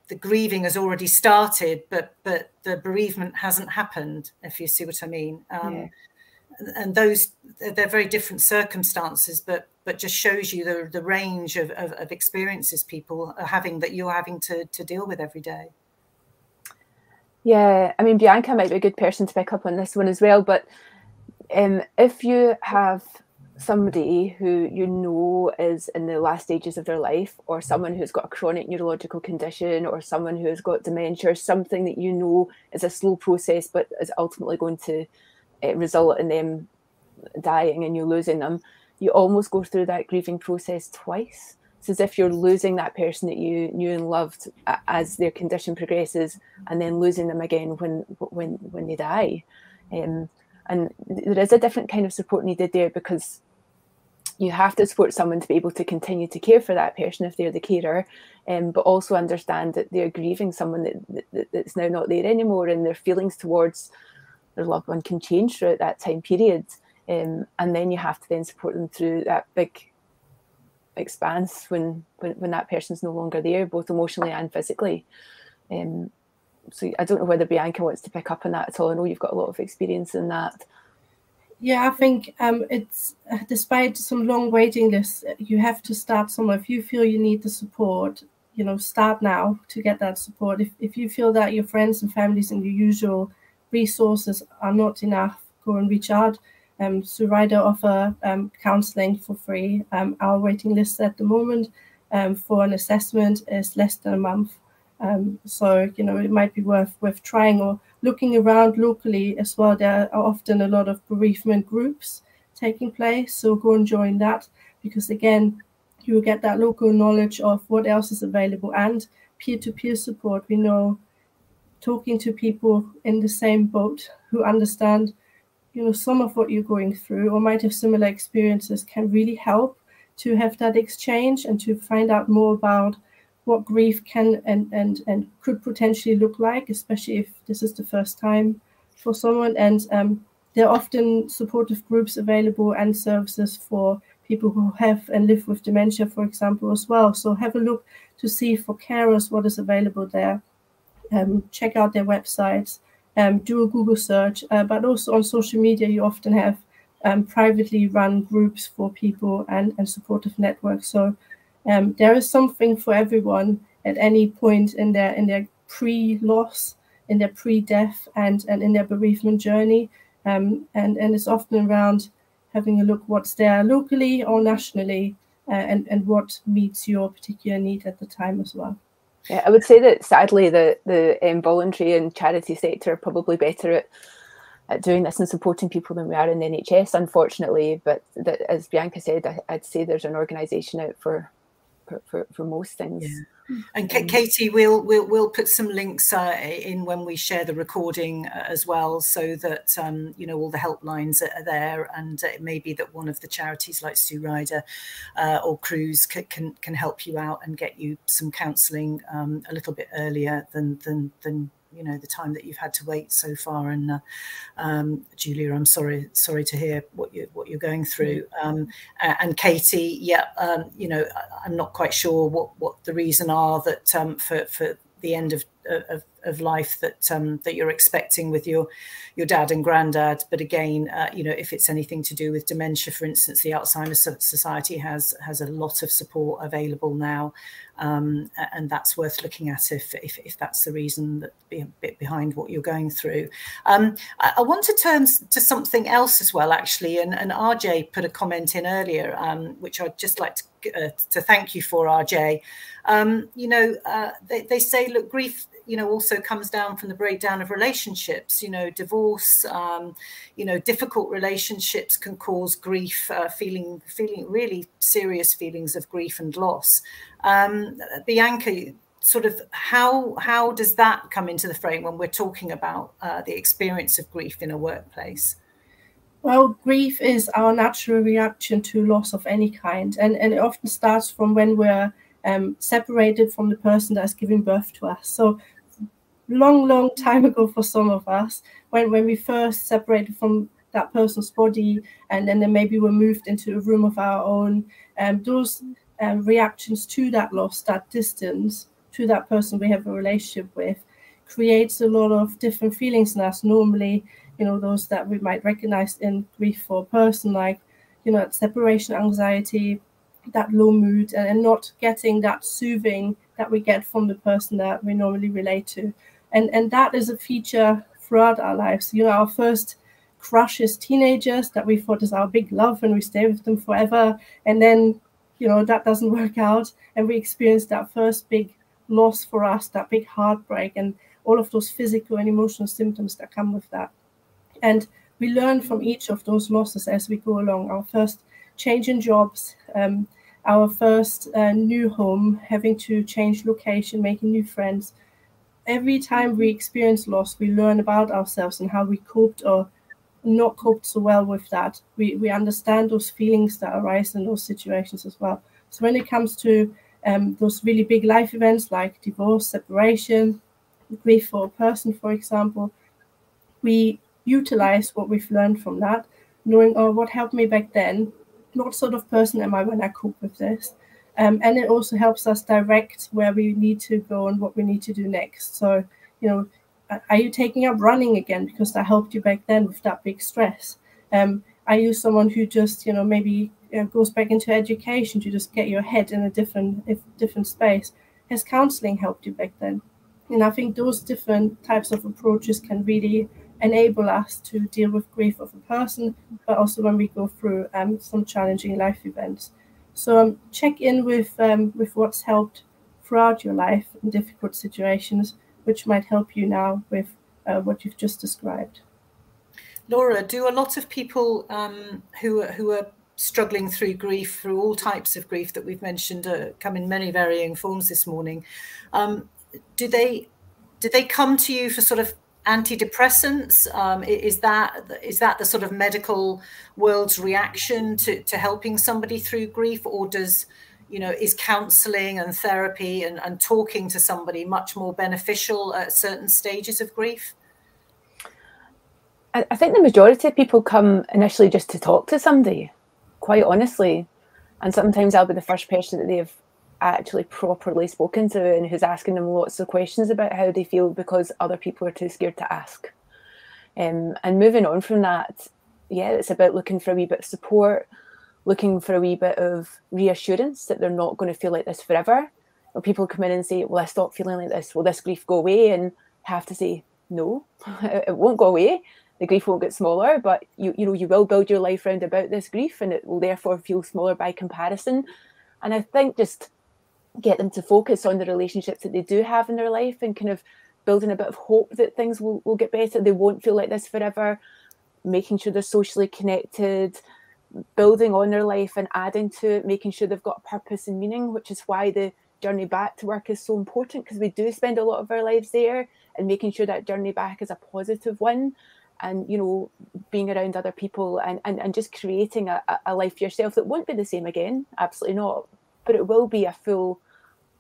[SPEAKER 1] the grieving has already started, but the bereavement hasn't happened, if you see what I mean. And they're very different circumstances, but just shows you the range of experiences people are having that you're having to deal with every day.
[SPEAKER 4] Yeah, I mean, Bianca might be a good person to pick up on this one as well. But if you have somebody who you know is in the last stages of their life, or someone who's got a chronic neurological condition, or someone who has got dementia, or something that you know is a slow process but is ultimately going to result in them dying and you losing them, you almost go through that grieving process twice. It's as if you're losing that person that you knew and loved as their condition progresses, and then losing them again when they die. And there is a different kind of support needed there, because you have to support someone to be able to continue to care for that person if they're the carer, but also understand that they're grieving someone that's now not there anymore, and their feelings towards their loved one can change throughout that time period. And then you have to then support them through that big expanse when that person's no longer there, both emotionally and physically. So I don't know whether Bianca wants to pick up on that at all. I know you've got a lot of experience in that.
[SPEAKER 2] Yeah, I think it's, despite some long waiting lists, you have to start somewhere. If you feel you need the support, you know, start now to get that support. If you feel that your friends and families and your usual resources are not enough, go and reach out. Survivor offer counselling for free. Our waiting list at the moment for an assessment is less than a month. So, you know, it might be worth trying, or looking around locally as well. There are often a lot of bereavement groups taking place, so go and join that, because again, you will get that local knowledge of what else is available, and peer-to-peer support. We know talking to people in the same boat who understand, you know, some of what you're going through or might have similar experiences can really help to have that exchange and to find out more about what grief can and could potentially look like, especially if this is the first time for someone. And there are often supportive groups available and services for people who have and live with dementia, for example, as well. So have a look to see for carers what is available there. Check out their websites, do a Google search, but also on social media you often have privately run groups for people and supportive networks. So there is something for everyone at any point in their pre-loss, in their pre-death, and in their bereavement journey. And it's often around having a look what's there locally or nationally, and what meets your particular need at the time as well.
[SPEAKER 4] Yeah, I would say that sadly the voluntary and charity sector are probably better at doing this and supporting people than we are in the NHS, unfortunately. But as Bianca said, I'd say there's an organisation out for most things.
[SPEAKER 1] Yeah. And Katie, we'll put some links in when we share the recording as well, so that you know, all the helplines are there, and it may be that one of the charities like Sue Ryder or Cruise can help you out and get you some counselling a little bit earlier than you know, the time that you've had to wait so far. And Julia, I'm sorry to hear what you're going through. And Katie, yeah, you know, I'm not quite sure what the reason are that for the end of life that you're expecting with your dad and granddad. But again, you know, if it's anything to do with dementia, for instance, the Alzheimer's Society has a lot of support available now, and that's worth looking at if that's the reason that a bit behind what you're going through. I want to turn to something else as well, actually, and RJ put a comment in earlier, which I'd just like to thank you for, RJ. You know, they say, look, grief, you know, also comes down from the breakdown of relationships. You know, divorce, you know, difficult relationships can cause grief, feeling really serious feelings of grief and loss. Bianca, sort of how does that come into the frame when we're talking about the experience of grief in a workplace?
[SPEAKER 2] Well, grief is our natural reaction to loss of any kind, and it often starts from when we're separated from the person that's giving birth to us. So long time ago for some of us, when we first separated from that person's body, and then maybe we're moved into a room of our own, those reactions to that loss, that distance to that person we have a relationship with, creates a lot of different feelings in us. Normally, you know, those that we might recognize in grief for a person, like, you know, separation anxiety, that low mood, and not getting that soothing that we get from the person that we normally relate to. And that is a feature throughout our lives. You know, our first crushes teenagers that we thought is our big love and we stay with them forever. And then, you know, that doesn't work out. And we experience that first big loss for us, that big heartbreak, and all of those physical and emotional symptoms that come with that. And we learn from each of those losses as we go along. Our first change in jobs, our first new home, having to change location, making new friends. Every time we experience loss, we learn about ourselves and how we coped or not coped so well with that. We understand those feelings that arise in those situations as well. So when it comes to those really big life events like divorce, separation, grief for a person, for example, we utilize what we've learned from that, knowing, oh, what helped me back then? What sort of person am I when I cope with this? And it also helps us direct where we need to go and what we need to do next. So, you know, are you taking up running again because that helped you back then with that big stress? Are you someone who just, you know, maybe goes back into education to just get your head in a different space? Has counselling helped you back then? And I think those different types of approaches can really enable us to deal with grief of a person, but also when we go through some challenging life events. So check in with what's helped throughout your life in difficult situations, which might help you now with what you've just described.
[SPEAKER 1] Laura, do a lot of people who are struggling through grief, through all types of grief that we've mentioned, come in many varying forms this morning, do they come to you for sort of antidepressants? Is that the sort of medical world's reaction to helping somebody through grief, or does, you know, is counselling and therapy and talking to somebody much more beneficial at certain stages of grief?
[SPEAKER 4] I think the majority of people come initially just to talk to somebody, quite honestly, and sometimes I'll be the first person that they've actually properly spoken to and who's asking them lots of questions about how they feel because other people are too scared to ask. And moving on from that, yeah, it's about looking for a wee bit of support, looking for a wee bit of reassurance that they're not going to feel like this forever. Or people come in and say, well, I stopped feeling like this. Will this grief go away? And have to say, no, it won't go away. The grief won't get smaller, but you will build your life around about this grief, and it will therefore feel smaller by comparison. And I think just get them to focus on the relationships that they do have in their life and kind of building a bit of hope that things will get better. They won't feel like this forever, making sure they're socially connected, building on their life and adding to it, making sure they've got purpose and meaning, which is why the journey back to work is so important, because we do spend a lot of our lives there, and making sure that journey back is a positive one. And, you know, being around other people and just creating a life for yourself that won't be the same again, absolutely not, but it will be a full,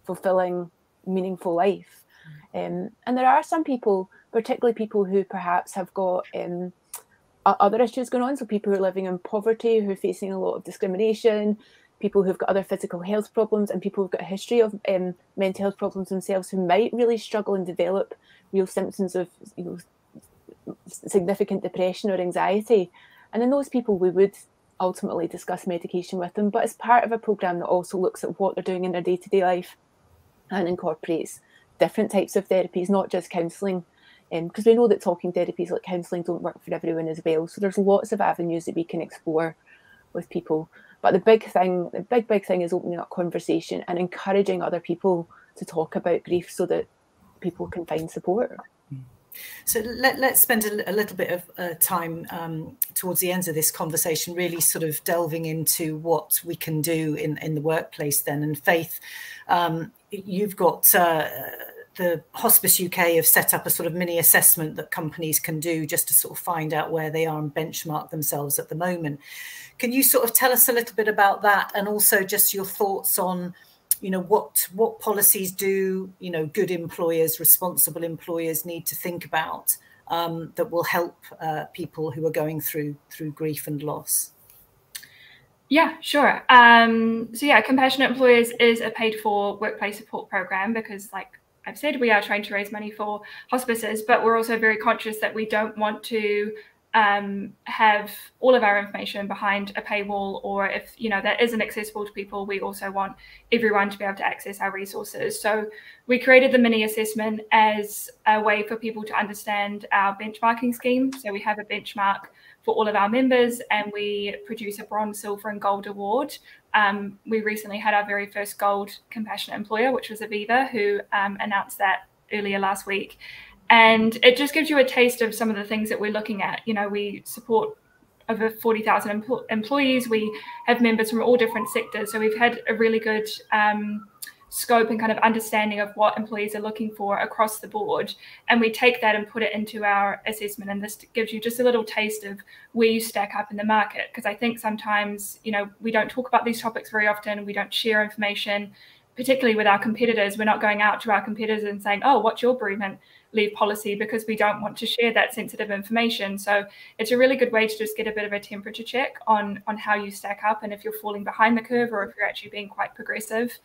[SPEAKER 4] fulfilling, meaningful life. And there are some people, particularly people who perhaps have got other issues going on, so people who are living in poverty, who are facing a lot of discrimination, people who've got other physical health problems, and people who've got a history of mental health problems themselves, who might really struggle and develop real symptoms of, you know, significant depression or anxiety. And in those people, we would ultimately discuss medication with them, but as part of a programme that also looks at what they're doing in their day-to-day life and incorporates different types of therapies, not just counselling, because we know that talking therapies like counselling don't work for everyone as well. So there's lots of avenues that we can explore with people. But the big thing is opening up conversation and encouraging other people to talk about grief so that people can find support.
[SPEAKER 1] So let's spend a little bit of time towards the end of this conversation really sort of delving into what we can do in the workplace then. And Faith, you've got the Hospice UK have set up a sort of mini assessment that companies can do just to sort of find out where they are and benchmark themselves at the moment. Can you sort of tell us a little bit about that, and also just your thoughts on, you know, what policies do, you know, good employers, responsible employers need to think about that will help people who are going through grief and loss?
[SPEAKER 3] Yeah, sure. So yeah, Compassionate Employers is a paid for workplace support program because, like I've said, we are trying to raise money for hospices, but we're also very conscious that we don't want to have all of our information behind a paywall, or if, you know, that isn't accessible to people, we also want everyone to be able to access our resources. So we created the mini assessment as a way for people to understand our benchmarking scheme. So we have a benchmark for all of our members, and we produce a bronze, silver and gold award. We recently had our very first gold compassionate employer, which was Aviva, who announced that earlier last week. And it just gives you a taste of some of the things that we're looking at. You know, we support over 40,000 employees. We have members from all different sectors. So we've had a really good scope and kind of understanding of what employees are looking for across the board. And we take that and put it into our assessment. And this gives you just a little taste of where you stack up in the market. Because I think sometimes, you know, we don't talk about these topics very often. We don't share information, particularly with our competitors. We're not going out to our competitors and saying, oh, what's your bereavement leave policy? Because we don't want to share that sensitive information. So it's a really good way to just get a bit of a temperature check on how you stack up and if you're falling behind the curve or if you're actually being quite progressive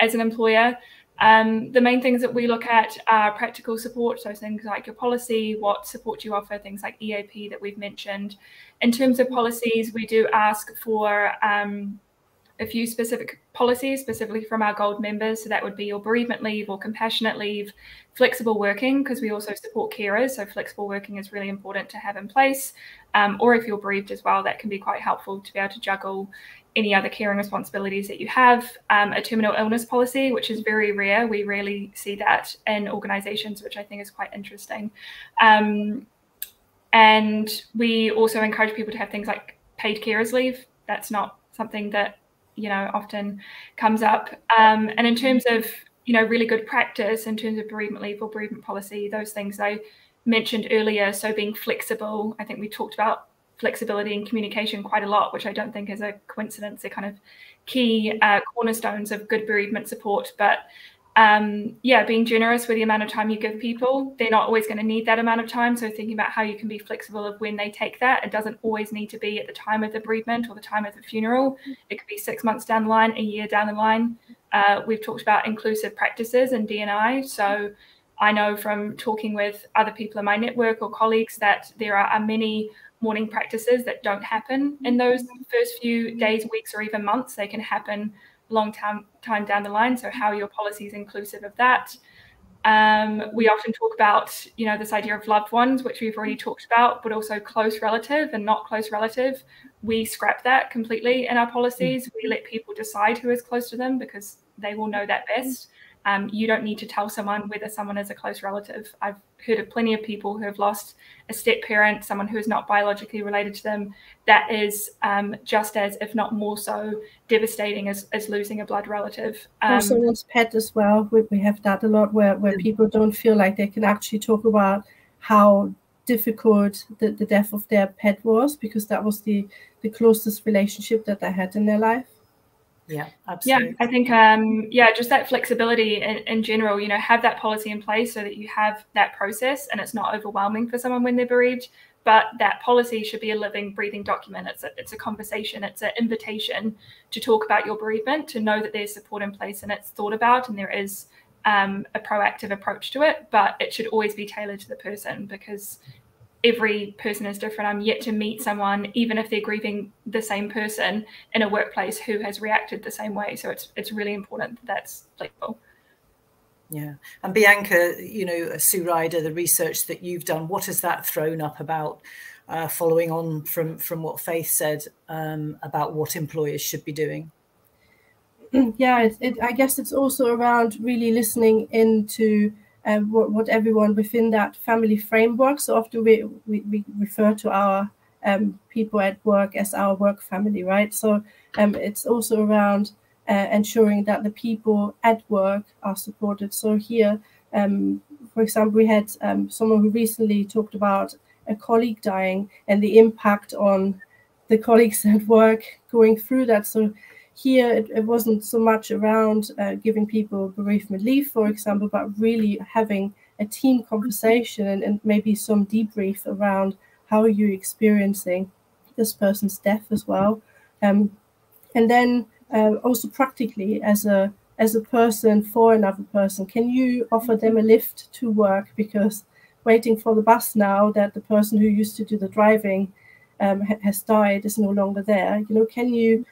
[SPEAKER 3] as an employer. The main things that we look at are practical support, so things like your policy, what support you offer, things like EAP that we've mentioned. In terms of policies, we do ask for a few specific policies, specifically from our gold members. So that would be your bereavement leave or compassionate leave, flexible working, because we also support carers. So flexible working is really important to have in place. Or if you're bereaved as well, that can be quite helpful to be able to juggle any other caring responsibilities that you have. A terminal illness policy, which is very rare. We rarely see that in organizations, which I think is quite interesting. And we also encourage people to have things like paid carers leave. That's not something that, you know, often comes up. And in terms of, you know, really good practice in terms of bereavement leave or bereavement policy, those things I mentioned earlier. So being flexible, I think we talked about flexibility and communication quite a lot, which I don't think is a coincidence. They're kind of key cornerstones of good bereavement support. But yeah, being generous with the amount of time you give people. They're not always going to need that amount of time. So thinking about how you can be flexible of when they take that. It doesn't always need to be at the time of the bereavement or the time of the funeral. It could be 6 months down the line, a year down the line. We've talked about inclusive practices and D&I. So I know from talking with other people in my network or colleagues that there are many mourning practices that don't happen in those first few days, weeks, or even months. They can happen long time down the line. So how your policy is inclusive of that. We often talk about, you know, this idea of loved ones, which we've already talked about, but also close relative and not close relative. We scrap that completely in our policies. We let people decide who is close to them because they will know that best. You don't need to tell someone whether someone is a close relative. I've heard of plenty of people who have lost a step parent, someone who is not biologically related to them. That is just as, if not more so, devastating as losing a blood relative.
[SPEAKER 2] Also, one's pet as well. We have that a lot where people don't feel like they can actually talk about how difficult the death of their pet was because that was the closest relationship that they had in their life.
[SPEAKER 1] Yeah, absolutely.
[SPEAKER 3] Yeah, I think, just that flexibility in general, you know, have that policy in place so that you have that process and it's not overwhelming for someone when they're bereaved. But that policy should be a living, breathing document. It's a conversation. It's an invitation to talk about your bereavement, to know that there's support in place and it's thought about and there is a proactive approach to it. But it should always be tailored to the person because every person is different. I'm yet to meet someone, even if they're grieving the same person in a workplace, who has reacted the same way. So it's really important that that's flexible.
[SPEAKER 1] Yeah. And Bianca, you know, Sue Ryder, the research that you've done, what has that thrown up about, following on from what Faith said about what employers should be doing?
[SPEAKER 2] Yeah, I guess it's also around really listening into what everyone within that family framework. So often we refer to our people at work as our work family, right? So it's also around ensuring that the people at work are supported. So here, for example, we had someone who recently talked about a colleague dying and the impact on the colleagues at work going through that. So here, it wasn't so much around giving people bereavement leave, for example, but really having a team conversation and maybe some debrief around how you're experiencing this person's death as well. And then also practically as a person for another person, can you offer them a lift to work because waiting for the bus now that the person who used to do the driving has died is no longer there? You know, can you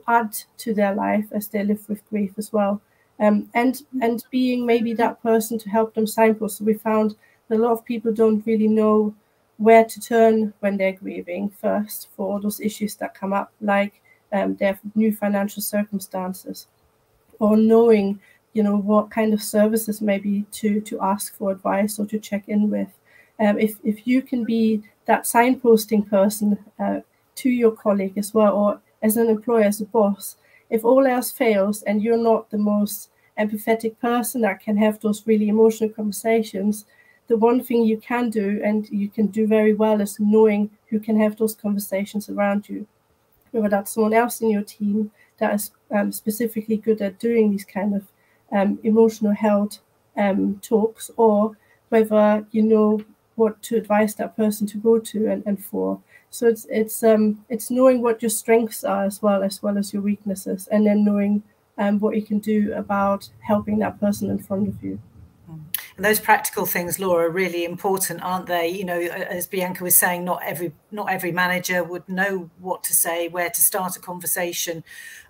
[SPEAKER 2] add to their life as they live with grief as well? And being maybe that person to help them signpost. So we found that a lot of people don't really know where to turn when they're grieving first for all those issues that come up, like their new financial circumstances, or knowing, you know, what kind of services maybe to ask for advice or to check in with. If you can be that signposting person to your colleague as well, or as an employer, as a boss, if all else fails and you're not the most empathetic person that can have those really emotional conversations, the one thing you can do, and you can do very well, is knowing who can have those conversations around you, whether that's someone else in your team that is specifically good at doing these kind of emotional health talks, or whether you know what to advise that person to go to and for. So it's knowing what your strengths are as well as your weaknesses, and then knowing what you can do about helping that person in front of you.
[SPEAKER 1] And those practical things, Laura, are really important, aren't they? You know, as Bianca was saying, not every manager would know what to say, where to start a conversation.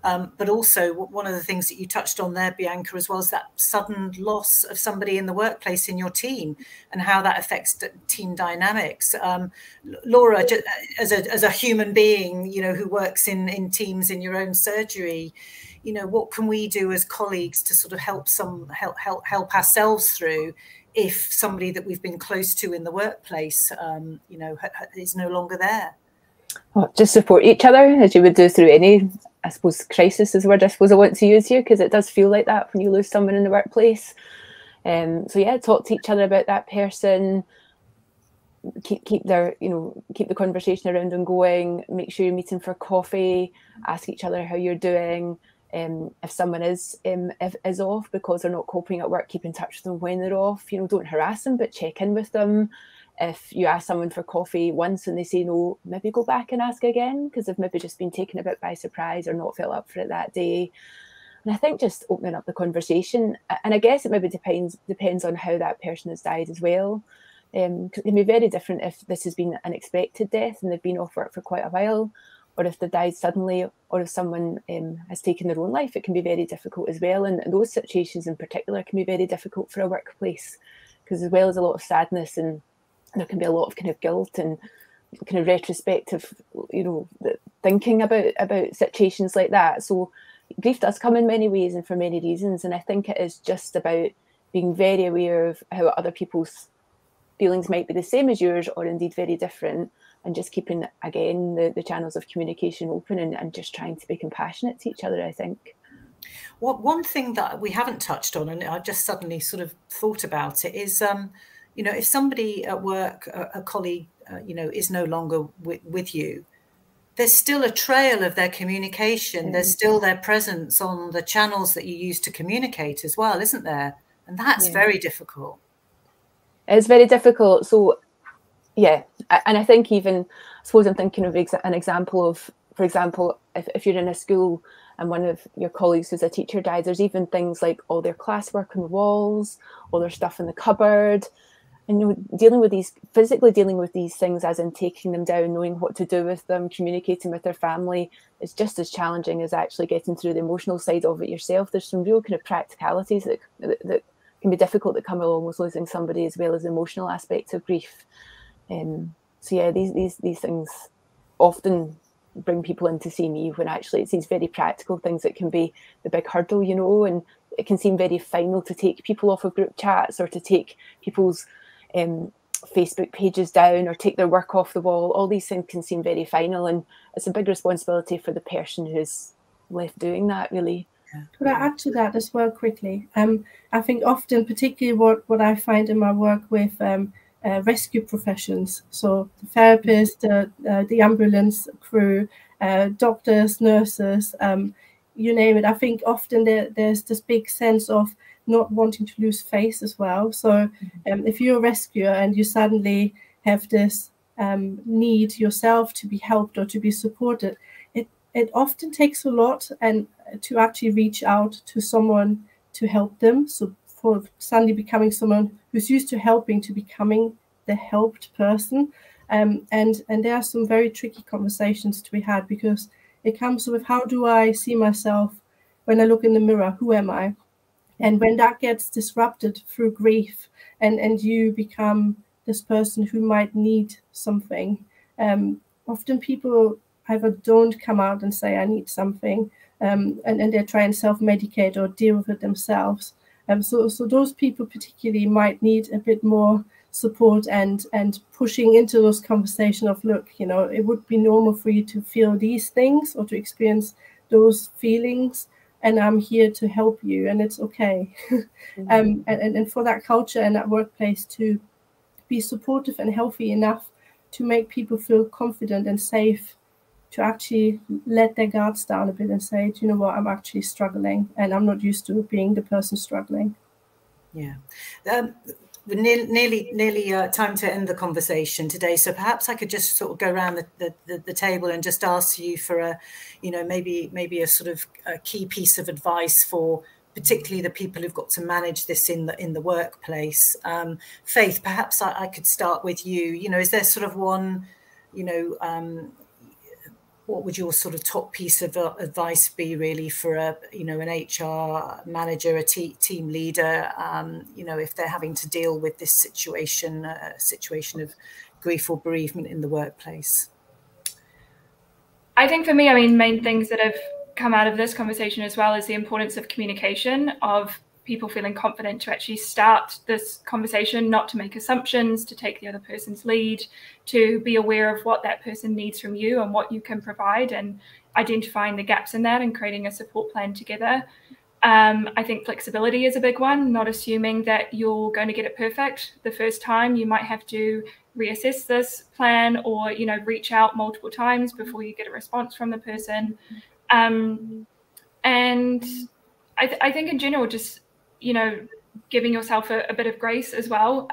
[SPEAKER 1] But also, one of the things that you touched on there, Bianca, as well, is that sudden loss of somebody in the workplace in your team and how that affects team dynamics. Laura, as a human being, you know, who works in teams in your own surgery, you know, what can we do as colleagues to sort of help ourselves through if somebody that we've been close to in the workplace, you know, is no longer there?
[SPEAKER 4] Well, just support each other as you would do through any, I suppose, crisis is the word I suppose I want to use here, because it does feel like that when you lose someone in the workplace. So yeah, talk to each other about that person. Keep the conversation around and going. Make sure you're meeting for coffee. Ask each other how you're doing. If someone is off because they're not coping at work, keep in touch with them when they're off. You know, don't harass them, but check in with them. If you ask someone for coffee once and they say no, maybe go back and ask again, because they've maybe just been taken a bit by surprise or not felt up for it that day. And I think just opening up the conversation, and I guess it maybe depends on how that person has died as well. It can be very different if this has been an unexpected death and they've been off work for quite a while, or if they died suddenly, or if someone has taken their own life. It can be very difficult as well. And those situations in particular can be very difficult for a workplace, because as well as a lot of sadness, and there can be a lot of kind of guilt and kind of retrospective, you know, thinking about situations like that. So grief does come in many ways and for many reasons. And I think it is just about being very aware of how other people's feelings might be the same as yours, or indeed very different, and just keeping, again, the channels of communication open and just trying to be compassionate to each other, I think.
[SPEAKER 1] One thing that we haven't touched on, and I just suddenly sort of thought about it, is, you know, if somebody at work, a colleague, you know, is no longer with you, there's still a trail of their communication. There's still their presence on the channels that you use to communicate as well, isn't there? And that's very difficult.
[SPEAKER 4] It's very difficult. So, yeah, and I think even, I suppose I'm thinking of an example of, for example, if you're in a school and one of your colleagues who's a teacher dies, there's even things like all their classwork on the walls, all their stuff in the cupboard. And, you know, physically dealing with these things, as in taking them down, knowing what to do with them, communicating with their family, is just as challenging as actually getting through the emotional side of it yourself. There's some real kind of practicalities that can be difficult that come along with losing somebody, as well as the emotional aspects of grief. So yeah, these things often bring people in to see me, when actually it's these very practical things that can be the big hurdle, you know. And it can seem very final to take people off of group chats, or to take people's Facebook pages down, or take their work off the wall. All these things can seem very final, and it's a big responsibility for the person who's left doing that, really.
[SPEAKER 2] Could I add to that as well quickly? I think often, particularly what I find in my work with rescue professions, so the therapist, the ambulance crew, doctors, nurses, you name it. I think often there's this big sense of not wanting to lose face as well. So if you're a rescuer and you suddenly have this need yourself to be helped or to be supported, it often takes a lot and to actually reach out to someone to help them. So for suddenly becoming someone who's used to helping, to becoming the helped person. And there are some very tricky conversations to be had, because it comes with, how do I see myself when I look in the mirror? Who am I? And when that gets disrupted through grief, and you become this person who might need something. Often people either don't come out and say, I need something, and they try and self-medicate or deal with it themselves. So those people particularly might need a bit more support and pushing into those conversations of, look, you know, it would be normal for you to feel these things or to experience those feelings, and I'm here to help you, and it's okay. And for that culture and that workplace to be supportive and healthy enough to make people feel confident and safe to actually let their guards down a bit and say, do you know what, I'm actually struggling and I'm not used to being the person struggling. Yeah.
[SPEAKER 1] We're nearly time to end the conversation today, so perhaps I could just sort of go around the table and just ask you for a, you know, maybe a sort of a key piece of advice for particularly the people who've got to manage this in the workplace. Faith, perhaps I could start with you. You know, is there sort of one, you know, what would your sort of top piece of advice be really for a, you know, an HR manager, a team leader, you know, if they're having to deal with this situation, situation of grief or bereavement in the workplace?
[SPEAKER 3] I think for me, I mean, main things that have come out of this conversation as well is the importance of communication, of people feeling confident to actually start this conversation, not to make assumptions, to take the other person's lead, to be aware of what that person needs from you and what you can provide, and identifying the gaps in that and creating a support plan together. I think flexibility is a big one, not assuming that you're going to get it perfect the first time. You might have to reassess this plan, or, you know, reach out multiple times before you get a response from the person. And I think in general, just, you know, giving yourself a bit of grace as well.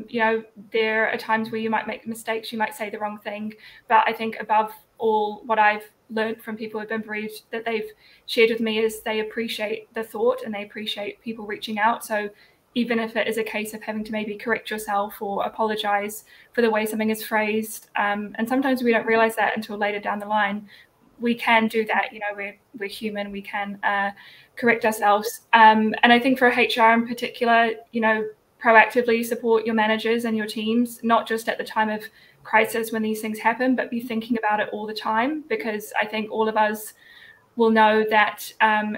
[SPEAKER 3] You know, there are times where you might make mistakes, you might say the wrong thing, but I think above all, what I've learned from people who've been bereaved that they've shared with me is they appreciate the thought and they appreciate people reaching out. So even if it is a case of having to maybe correct yourself or apologize for the way something is phrased, and sometimes we don't realize that until later down the line, we can do that. You know, we're human, we can correct ourselves. And I think for HR in particular, you know, proactively support your managers and your teams, not just at the time of crisis when these things happen, but be thinking about it all the time, because I think all of us will know that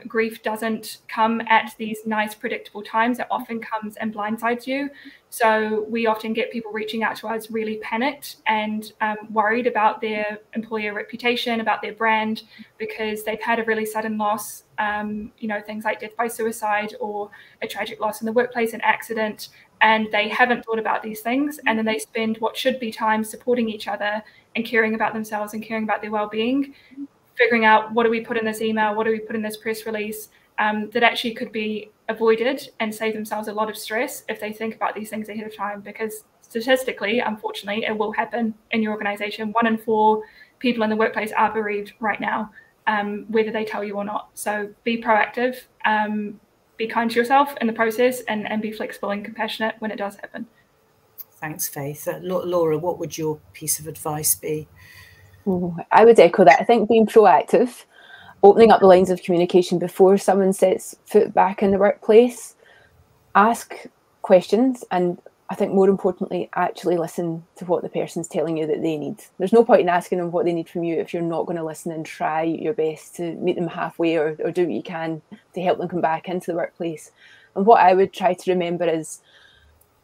[SPEAKER 3] grief doesn't come at these nice, predictable times. It often comes and blindsides you. So we often get people reaching out to us really panicked and worried about their employer reputation, about their brand, because they've had a really sudden loss, you know, things like death by suicide or a tragic loss in the workplace, an accident, and they haven't thought about these things. And then they spend what should be time supporting each other and caring about themselves and caring about their well-being, figuring out, what do we put in this email, what do we put in this press release, that actually could be avoided and save themselves a lot of stress if they think about these things ahead of time. Because statistically, unfortunately, it will happen in your organization. 1 in 4 people in the workplace are bereaved right now, whether they tell you or not. So be proactive, be kind to yourself in the process, and be flexible and compassionate when it does happen.
[SPEAKER 1] Thanks, Faith. Laura, what would your piece of advice be?
[SPEAKER 4] Oh, I would echo that. I think being proactive, opening up the lines of communication before someone sets foot back in the workplace, ask questions, and I think more importantly, actually listen to what the person's telling you that they need. There's no point in asking them what they need from you if you're not going to listen and try your best to meet them halfway, or do what you can to help them come back into the workplace. And what I would try to remember is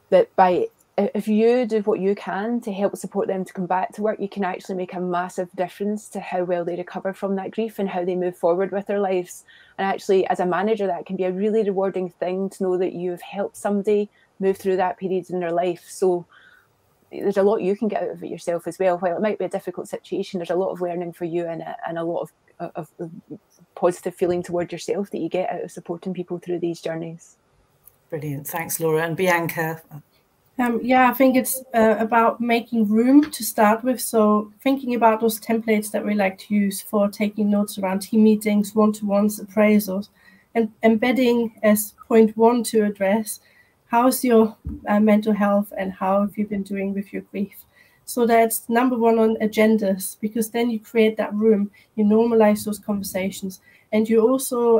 [SPEAKER 4] that if you do what you can to help support them to come back to work, you can actually make a massive difference to how well they recover from that grief and how they move forward with their lives. And actually, as a manager, that can be a really rewarding thing to know that you've helped somebody move through that period in their life. So there's a lot you can get out of it yourself as well. While it might be a difficult situation, there's a lot of learning for you and a lot of positive feeling toward yourself that you get out of supporting people through these journeys.
[SPEAKER 1] Brilliant. Thanks, Laura. And Bianca?
[SPEAKER 2] Yeah, I think it's about making room to start with. So thinking about those templates that we like to use for taking notes around team meetings, one-to-ones, appraisals, and embedding as point 1 to address, how's your mental health and how have you been doing with your grief? So that's number 1 on agendas, because then you create that room, you normalize those conversations, and you're also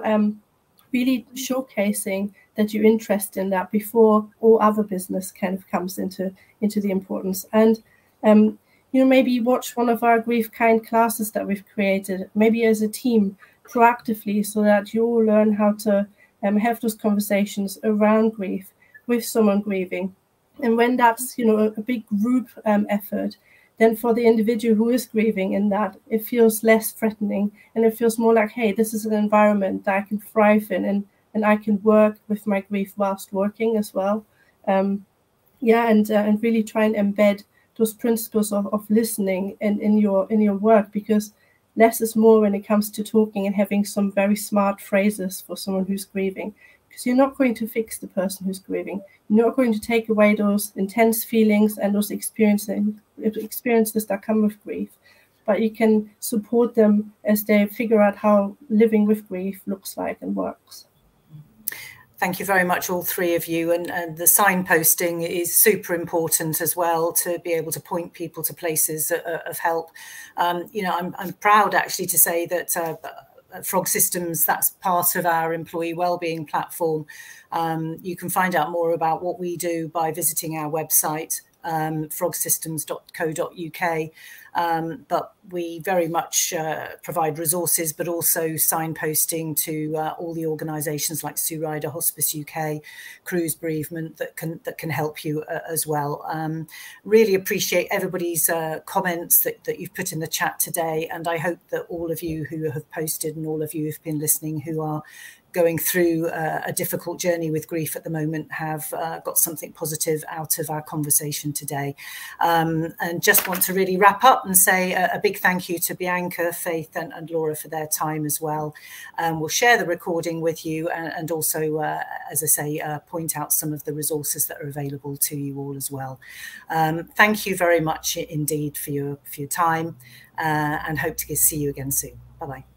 [SPEAKER 2] really showcasing that you're interested in that before all other business kind of comes into the importance. And you know, maybe watch one of our Grief Kind classes that we've created, maybe as a team, proactively, so that you all learn how to have those conversations around grief with someone grieving. And when that's, you know, a big group effort, then for the individual who is grieving in that, it feels less threatening, and it feels more like, hey, this is an environment that I can thrive in, and I can work with my grief whilst working as well. And really try and embed those principles of listening in your work, because less is more when it comes to talking and having some very smart phrases for someone who's grieving. Because you're not going to fix the person who's grieving. You're not going to take away those intense feelings and those experiences that come with grief. But you can support them as they figure out how living with grief looks like and works.
[SPEAKER 1] Thank you very much, all three of you. And the signposting is super important as well, to be able to point people to places of help. You know, I'm proud actually to say that Frog Systems, that's part of our employee wellbeing platform. You can find out more about what we do by visiting our website, frogsystems.co.uk. But we very much provide resources, but also signposting to all the organisations like Sue Ryder Hospice UK, Cruise Bereavement, that can help you as well. Really appreciate everybody's comments that you've put in the chat today, and I hope that all of you who have posted and all of you who've been listening who are going through a difficult journey with grief at the moment have got something positive out of our conversation today. And just want to really wrap up and say a big thank you to Bianca, Faith and Laura for their time as well. We'll share the recording with you, and also, as I say, point out some of the resources that are available to you all as well. Thank you very much indeed for your time, and hope to see you again soon. Bye-bye.